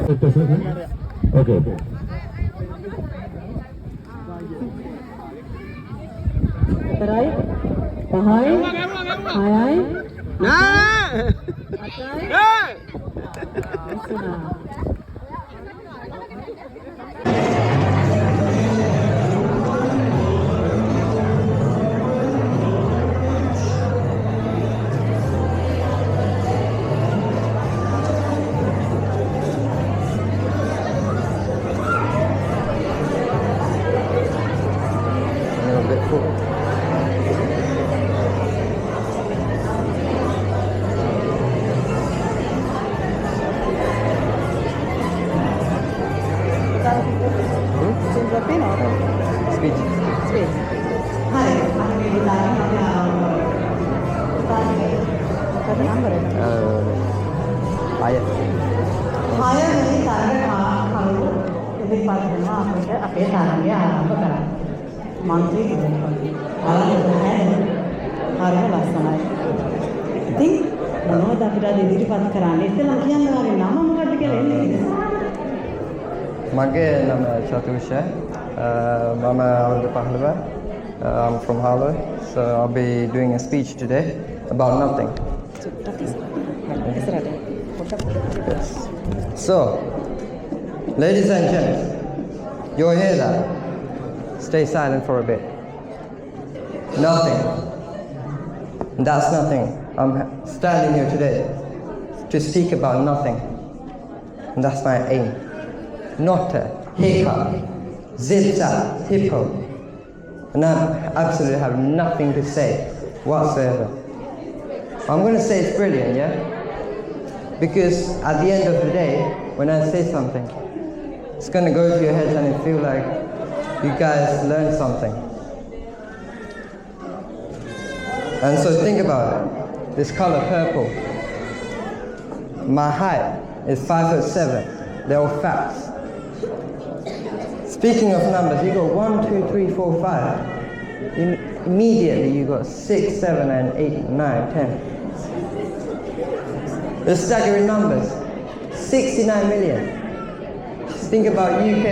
Okay. Terai, pahai, hayai, Nah. atai, Nah. asuna. A bit full. Speech. Ayat. හයවෙනි තරග කරු ඉදිරිපත් කරනවා අපිට අපේ තරගය ආරම්භ කරන්න. මන්ත්‍රී ඉදිරිපත්. ආරම්භ හරිම ලස්සනයි. ඉතින් මොනවද අපිට අද ඉදිරිපත් කරන්නේ? ඉතින් කියන්න වගේ නම මොකද්ද කියලා එන්නේ. මගේ නම චතුෂ. මම අවුරුදු 15. I'm from Harlow, so I'll be doing a speech today about nothing. Yes. So, ladies and gents, you'll hear that. Stay silent for a bit. Nothing. That's nothing. I'm standing here today to speak about nothing. And that's my aim. Not a hiccup, zip-zap, hippo. And I absolutely have nothing to say whatsoever. I'm going to say it's brilliant, yeah? Because at the end of the day, when I say something, it's going to go to your heads and you feel like you guys learned something. And so think about it. This color purple. My height is 5'7". They're all facts. Speaking of numbers, you got 1, 2, 3, 4, 5. Immediately you got 6, 7, and 8, 9, 10. The staggering numbers. 69 million. Just think about UK.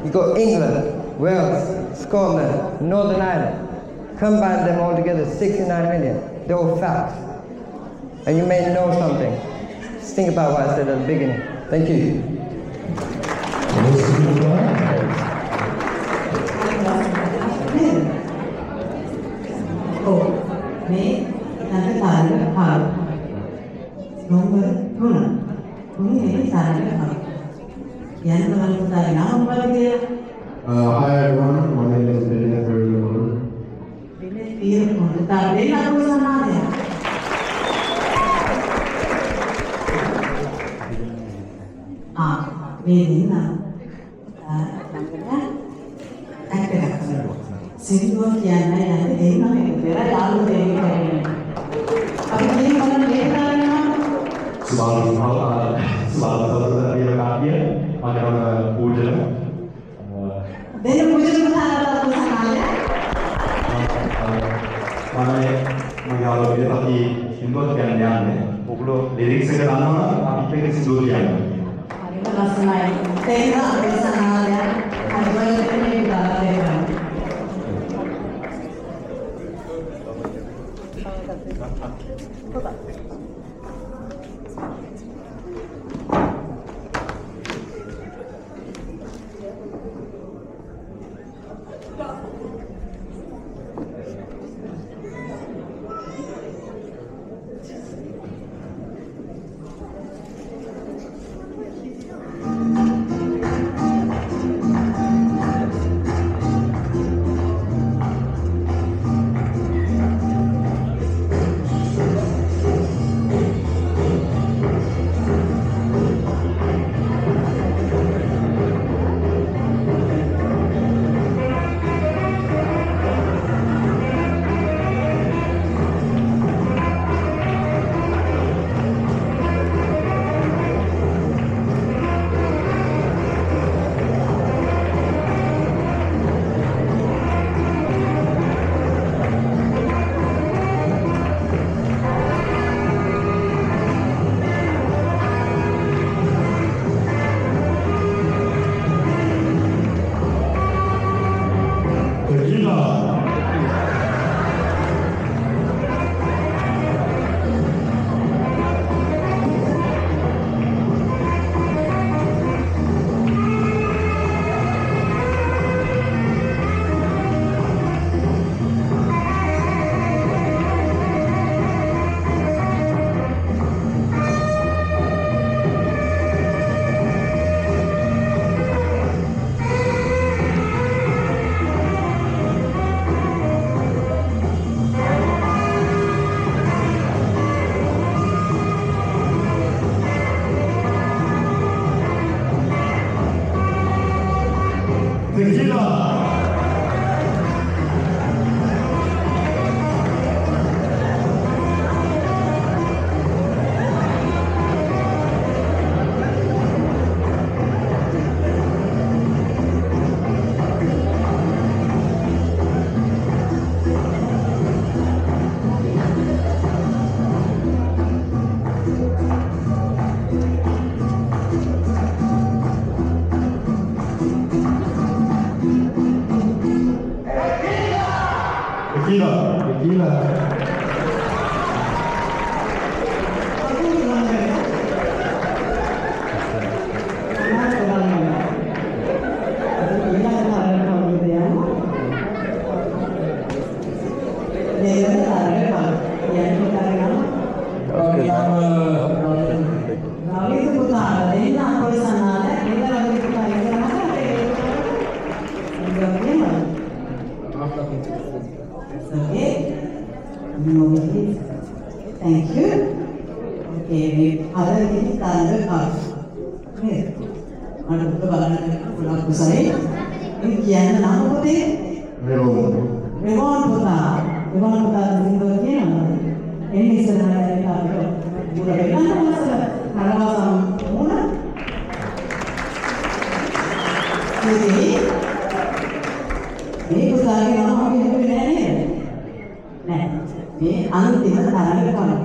You got England, Wales, Scotland, Northern Ireland. Combine them all together, 69 million. They're all facts. And you may know something. Just think about what I said at the beginning. Thank you. මේ නැත්නම් තරග හාල්. Number 3. තුන්වෙනි තරග හාල්. යන්න බලන්න පුතාගේ නම මොකද කියලා? Hi everyone, my name is Dinesh Perumal. Dinesh Perumal. තාරේ නම සනාදය. මේ දින සිංහල කියන්නේ යන්නේ දෙන්නම එක පෙර යාළු දෙන්නේ කියන්නේ. අපි මේ මොන දේතාවනවා? සුබාල කාර්ය අදම පූජන. දෙන්න පූජන කරලා තමයි මම යාළුවෝ අපි සිංහල කියන්නේ යන්නේ. ඔගොල්ලෝ ලිරික්ස් එක දන්නවා අපිත් එක්ක සිංහල කියන්නේ. හරිම ලස්සනයි. තේන අපේ සමාජය හරිම දාලා අර ඉන්නේ තරඟ කාර්ය. නේද? මට උඩ බලන්න ගොඩක් උසයි. මේ කියන්න නම් පොතේ රෙවොන් පුතා සිංහල කියනවා. එන්නේ ඉස්සරහට අපිට මුල වෙනම මාසල නරවාසම් මොන මේ පුතාගේ නම අපි හිතුවේ නෑ නේද? නෑ. මේ අන්තිම තරඟ කරනවා.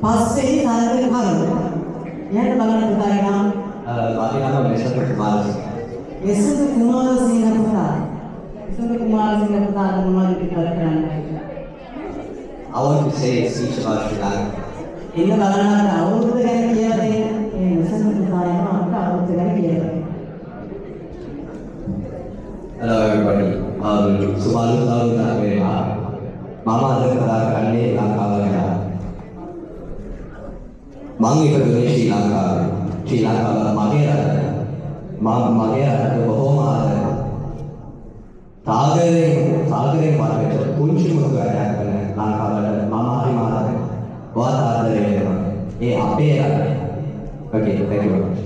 පස්සේ තරඟ කරනවා. යන්න බලන්න පුතාගේ නම මගේ නම මෙසන්ත කුමාරසිංහ. මෙසන්ත කුමාරසිංහ පුතා. මෙසන්ත කුමාරසිංහ පුතා මොනවද කරන්නේ? I want to say a speech about Sri Lanka. ඉන්න බලන්න අවුරුද්ද ගැන කියලා දෙන්න. මේ මෙසන්ත පුතාගේ නම අපිට අවුරුද්ද ගැන කියලා දෙන්න. Hello everybody. සුමාලු සාරුණා වේවා. මම අද කතා කරන්නේ ලංකාව ගැන. මම ඉපදුනේ ශ්‍රී ලංකාවේ. ශ්‍රී ලංකාව මගේ රට. මගේ රට බොහෝම ආදරයි. සාගරයෙන් වටේට කුංචි මුතුරයක් කරන ලංකාවට මම හරිම ආදරයි. වාත ආදරය වෙනවා. ඒ අපේ රට. Okay, thank you very much.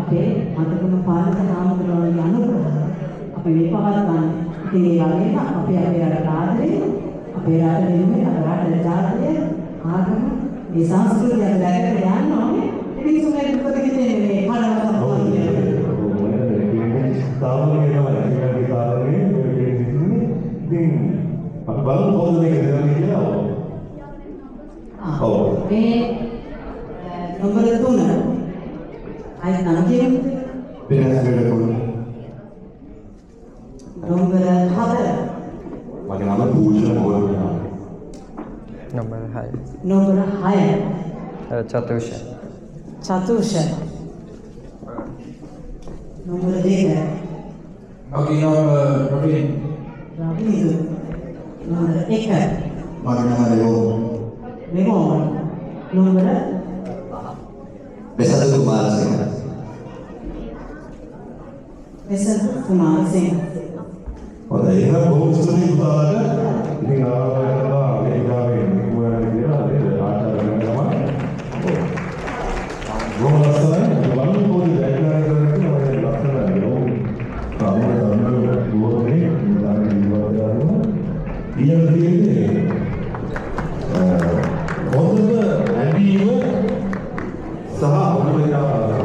අපේ අතකම පාලක නාමකරණයේ අනුග්‍රහය අපි මේ පවත්වන්නේ. ඉතින් ඒ වගේම අපි අපේ රට ආදරේ අපේ රට වෙනුවෙන් අපේ රට ජාතිය ආගම මේ සංස්කෘතිය අපි දැකලා යන්න ඕනේ. ඉතින් සුමේ දුපත කියන්නේ මේ පාඩම තමයි. අපි බලමු කොහොමද මේක දෙන්නේ කියලා. ඔව්. මේ නම්බර 3 අය නම් කියන්නේ වෙනස් වෙනකොට නම්බර 4 මගේ නම භූෂණ ගෝල්නා. Number 6. Number 6 Chatusha. චතුෂ නම්බර 2 මගේ නම රොබින්. රවිදු නම්බර 1 මගේ නම රෙවෝ. මෙගොන් නම්බර මෙසන්ත කුමාරසිංහ. මෙසන්ත කුමාරසිංහ හොඳයි එහෙනම් බොහොම ස්තුතියි පුතාට. ඉතින් ආරම්භ අමරිකාවේ නිකුවන විදිහට නේද ආචාර්ය වෙන තමයි. බොහොම ලස්සනයි. බලන්න පොඩි දැක්කම කරන්නේ ඔය ලස්සනයි. ඔව්. ආමර තමයි දුවන්නේ ඉඳන් ඉවර කරනවා. ඊළඟ තියෙන්නේ හොඳම ඇඳීම සහ උපයාගම්.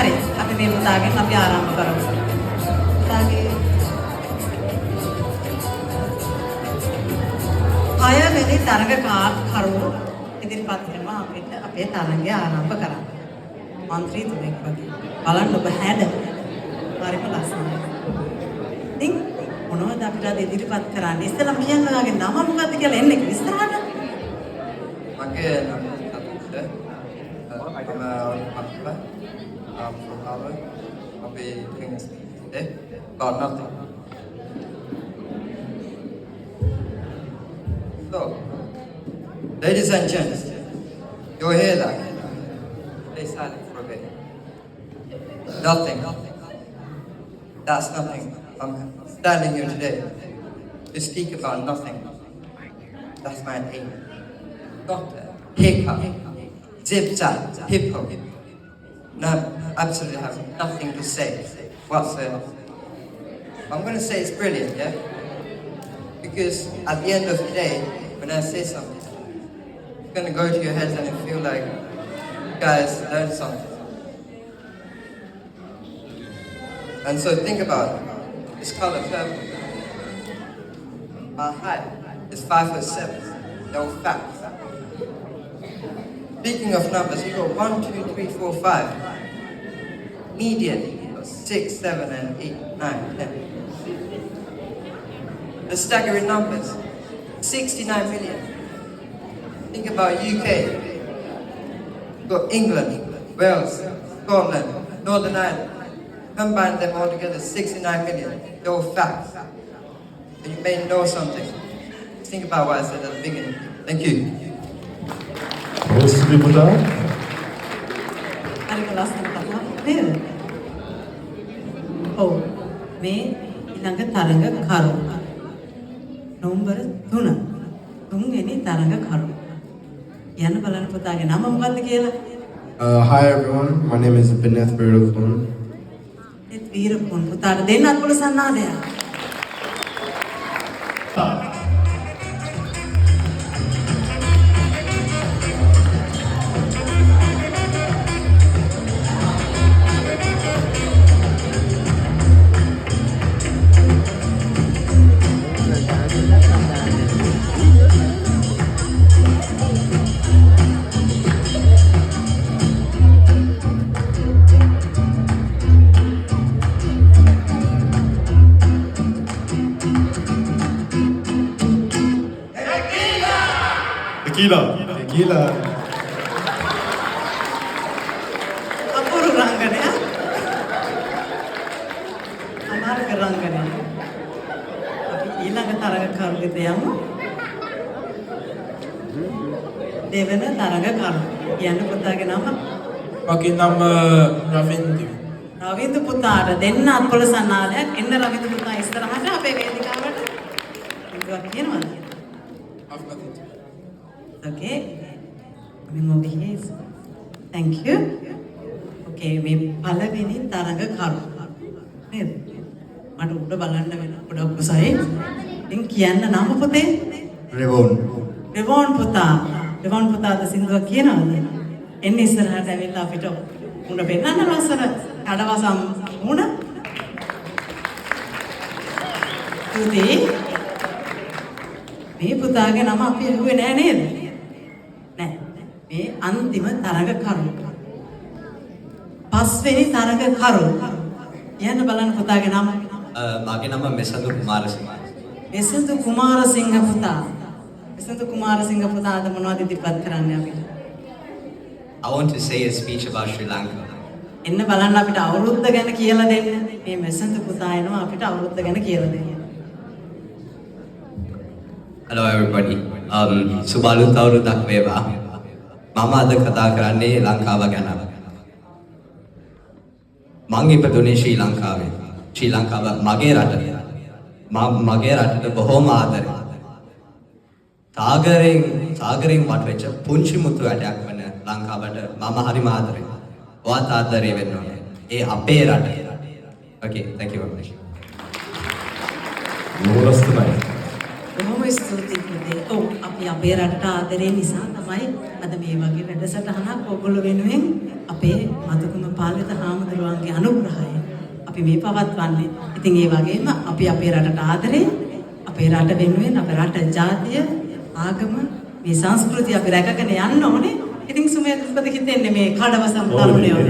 හරි අපි මේ පුතාගෙන් අපි ආරම්භ කරමු. පුතාගේ 6 වෙනි තරඟකරු ඉදිරිපත් කරනවා අපිට අපේ තරඟය ආරම්භ කරන්න. මන්ත්‍රී තුමෙක් වගේ. බලන්න ඔබ හැඩ. හරිම ලස්සනයි. ඉතින් මොනවද අපිට අද ඉදිරිපත් කරන්නේ? ඉස්සෙල්ලාම කියන්න ඔයාගේ නම මොකක්ද කියලා එන්නේ ඉස්සරහට. මගේ නම චතුෂ. I'll be doing this today about nothing. So, ladies and gents, you're here like stay silent for a bit. Nothing. That's nothing. I'm standing here today to speak about nothing. That's my aim. Not hiccup, zip-zap, hip-hop. No, absolutely have nothing to say whatsoever. I'm going to say it's brilliant, yeah? Because at the end of the day, when I say something, it's going to go to your heads and you feel like you guys learned something. And so think about it. This color purple. My height is 5'7". No facts. Speaking of numbers, you got 1, 2, 3, 4, 5. Median, you got 6, 7, and 8, 9, 10. The staggering numbers, 69 million. Think about UK. You got England, Wales, Scotland, Northern Ireland. Combine them all together, 69 million. They're all facts. So you may know something. Think about what I said at the beginning. Thank you. ස්තුති පුතා. හරිම ලස්සන කතාවක් නේද? ඔව්. මේ ඊළඟ තරඟ කරු. නම්බර 3. තුන්වෙනි තරඟ කරු. යන්න බලන්න පුතාගේ නම මොකද්ද කියලා? Hi everyone, my name is Beneth Virakun. ඒත් වීරපුන් පුතාට දෙන්නත් පුළුවන් නාදයක්. Tequila. අපුරු රංගනය. අමාරුක රංගනය. අපි ඊළඟ තරඟකරුගෙට යමු. දෙවන තරඟකරු. කියන්න පුතාගේ නම? මගේ නම රවින්දු. රවින්දු පුතාට දෙන්න අත්පොලසන් නාදයක්. එන්න රවින්දු පුතා ඉස්සරහට අපේ වේදිකාවට. මොකක්ද කියනවද? Okay. Coming over here. Thank you. Okay, මේ පළවෙනි තරඟ කරු. නේද? මට උඩ බලන්න වෙන ගොඩක් කුසයි. ඉතින් කියන්න නම පුතේ? රෙවොන්. රෙවොන් පුතා. රෙවොන් පුතාට සින්දුවක් කියනවද? එන්න ඉස්සරහට ඇවිල්ලා අපිට උඩ පෙන්නන්න ලස්සන කඩවසම් උණ. තුදී මේ පුතාගේ නම අපි අහුවේ නෑ නේද? මේ අන්තිම තරඟ කරු. පස්වෙනි තරඟ කරු. යන්න බලන්න පුතාගේ නම. මගේ නම මෙසඳු කුමාරසිංහ. මෙසඳු කුමාරසිංහ පුතා. මෙසඳු කුමාරසිංහ පුතා අද මොනවද ඉදිරිපත් කරන්නේ අපිට? I want to say a speech about Sri Lanka. එන්න බලන්න අපිට අවුරුද්ද ගැන කියලා දෙන්න. මේ මෙසඳු පුතා එනවා අපිට අවුරුද්ද ගැන කියලා දෙන්න. Hello everybody. සුබ අලුත් අවුරුද්දක් වේවා. මම අද කතා කරන්නේ ලංකාව ගැන. මං ඉපදුනේ ශ්‍රී ලංකාවේ. ශ්‍රී ලංකාව මගේ රට. මගේ රටට බොහොම ආදරේ. සාගරෙන් වටවෙච්ච පුංචි මුතු රටයක් වෙන ලංකාවට මම හරිම ආදරේ. ඔයාත් ආදරේ වෙන්න ඕනේ. ඒ අපේ රට. Okay, thank you very much. මොරස්තනයි. බොහොම ස්තුතියි පුතේ. ඔව් අපි අපේ රටට ආදරේ නිසා තමයි අද මේ වගේ වැඩසටහනක් ඔයගොල්ලෝ වෙනුවෙන් අපේ මදුකුම පාලිත හාමුදුරුවන්ගේ අනුග්‍රහය අපි මේ පවත්වන්නේ. ඉතින් ඒ වගේම අපි අපේ රටට ආදරේ අපේ රට වෙනුවෙන් අපේ රට ජාතිය ආගම මේ සංස්කෘතිය අපි රැකගෙන යන්න ඕනේ. ඉතින් සුමේත් මොකද හිතන්නේ මේ කඩවසම් තරුණයෝ?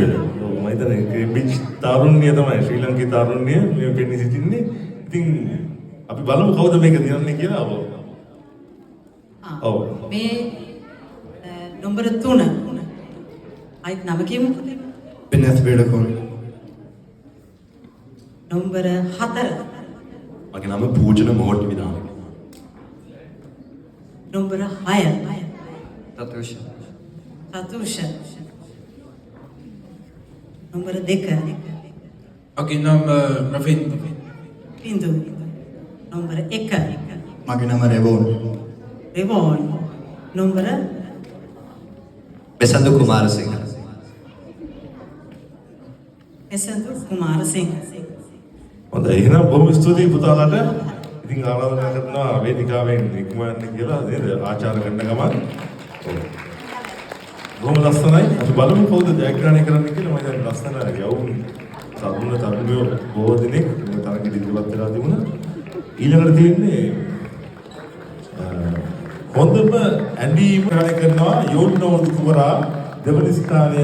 මම හිතන්නේ බිච් තරුණිය තමයි ශ්‍රී ලංකේ තරුණිය මේ පෙනී සිටින්නේ. ඉතින් අපි බලමු කවුද මේක දිනන්නේ කියලා. ඔව්. මේ නම්බර 3. අයිත් නම කියමු. Beneth Virakun. නම්බර 4. මගේ නම Poojana Mohoth Vidana. Number 6. Tatusha. Tatusha. Number 2. මගේ නම රවින්දු. Bindu. නම්බර 1. මගේ නම රෙවොන්. Revon. නම්බර මෙසඳු කුමාරසිංහ. එසඳු කුමාරසිංහ. හොඳයි එහෙනම් බොහොම ස්තුතියි පුතාලට. ඉතින් ආරාධනා කරනවා වේදිකාවෙන් ඉක්මවන්න කියලා නේද ආචාර කරන ගමන්. බොහොම ලස්සනයි. අපි බලමු කවුද ජයග්‍රහණය කරන්නේ කියලා. මම දැන් ලස්සන යවුන් තරුණයෝ බොහෝ දෙනෙක් මේ තරගෙ ඉදිරිපත් වෙලා තිබුණා. ඊළඟට තියෙන්නේ හොඳම ඇඳීම කරනවා යෝන් නෝදු කුමරා දෙවනි ස්ථානය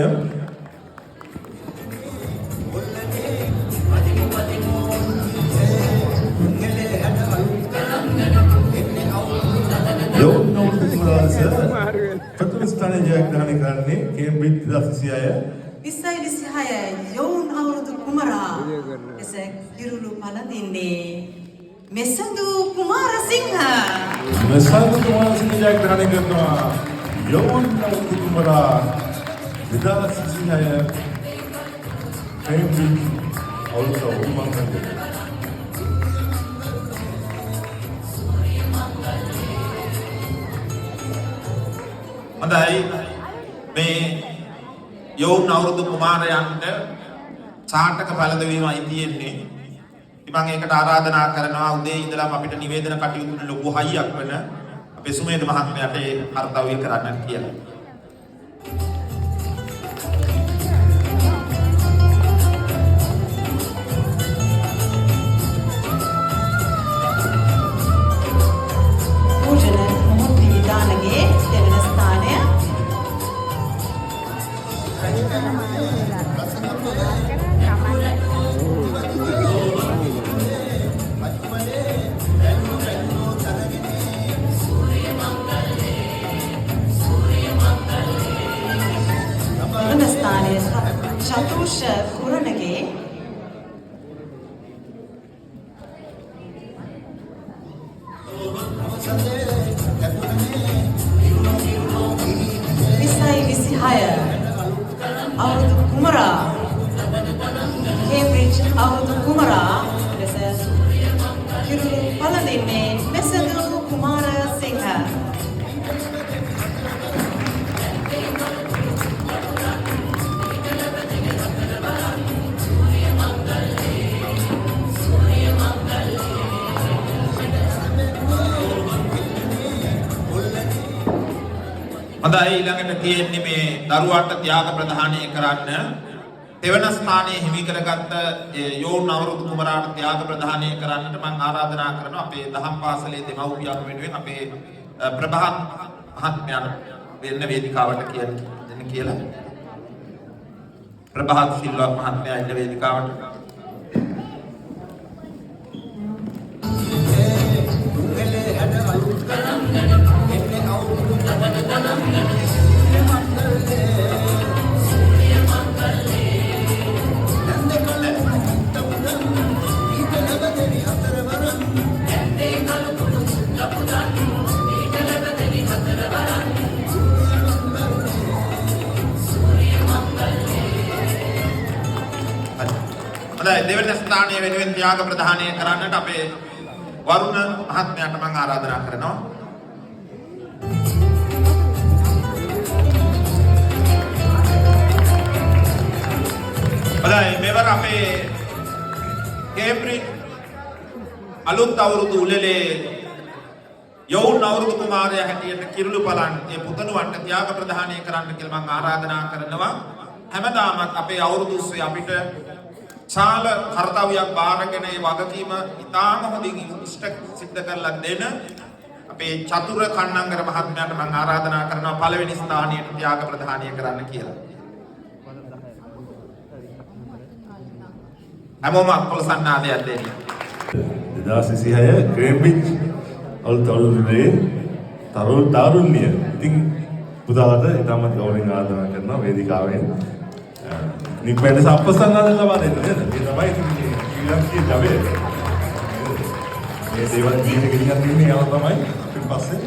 යෝන් නෝදු කුමරා ප්‍රථම ස්ථානය ජයග්‍රහණය කරන්නේ කේම්බ්‍රිජ් 26 යොවුන් අවුරුදු කුමරා එස කිරුළු පළඳින්නේ මෙසඳු කුමාරසිංහ ජයග්‍රහණය කරනවා යෝන් නෝදු කුමරා 26 කේම්බ්‍රිජ් අවුරුදු උමංගලය හොඳයි මේ යෝන් අවුරුදු කුමාරයන්ට සාටක පළදවීමයි තියෙන්නේ. ඉතින් මම ඒකට ආරාධනා කරනවා උදේ ඉඳලාම අපිට නිවේදන කටයුතු ලොකු හයියක් වෙන අපේ සුමේද මහත්මයාට ඒ කාර්යය කරන්න කියලා. පූජන මොහොත් විදානගේ දෙවන ස්ථානය දෙවන ස්ථානය චතුෂ කුරණගේ අවුරුදු කුමරා කේම්බ්‍රිජ් අවුරුදු කුමරා ලෙස කිරුළු පළඳින්නේ මෙසඳු කුමාරසිංහ හොඳයි ඊළඟට තියෙන්නේ මේ දරුවන්ට ත්‍යාග ප්‍රදානය කරන්න දෙවන ස්ථානයේ හිමි කරගත්ත යෝන් අවුරුදු කුමරාට ත්‍යාග ප්‍රදානය කරන්නට මම ආරාධනා කරනවා අපේ දහම් පාසලේ දෙමව්පියන් වෙනුවෙන් අපේ ප්‍රභාත් මහත්මයාට වෙන්න වේදිකාවට දෙන්න කියලා ප්‍රභාත් සිල්වා මහත්මයා ඉන්න වේදිකාවට දෙවන ස්ථානයේ වෙනුවෙන් ත්‍යාග ප්‍රදානය කරන්නට අපේ වරුණ මහත්මයාට මම ආරාධනා කරනවා. හොඳයි මෙවර අපේ කේම්බ්‍රිජ් අලුත් අවුරුදු උළෙලේ යෝන් අවුරුදු කුමාරයා හැටියට කිරුළු බලන් ඒ පුතණුවන්ට ත්‍යාග ප්‍රදානය කරන්න කියලා මම ආරාධනා කරනවා. හැමදාමත් අපේ අවුරුදු උස්සේ අපිට ශාල කාර්යයක් බාරගෙන ඒ වගකීම ඉතාම හොඳින් ඉෂ්ට සිද්ධ කරලා දෙන අපේ චතුර කන්නංගර මහත්මයාට මම ආරාධනා කරනවා පළවෙනි ස්ථානයට ත්‍යාග ප්‍රදානය කරන්න කියලා. හැමෝම අත්පොලසන්නාදයක් දෙන්න. 2026 කේම්බ්‍රිජ් අවුරුදුනේ තරුණිය. ඉතින් පුතාට ඉතාමත් ගෞරවයෙන් ආරාධනා කරනවා වේදිකාවෙන්. නිපැන සම්පසන්නාද ලබා දෙන්න නේද? ඒ තමයි ශ්‍රී ලංකාවේ ජවය. මේ දේවල් ජීවිතේ ගෙනියන්න තියෙන්නේ ඒවා තමයි ඊට පස්සේ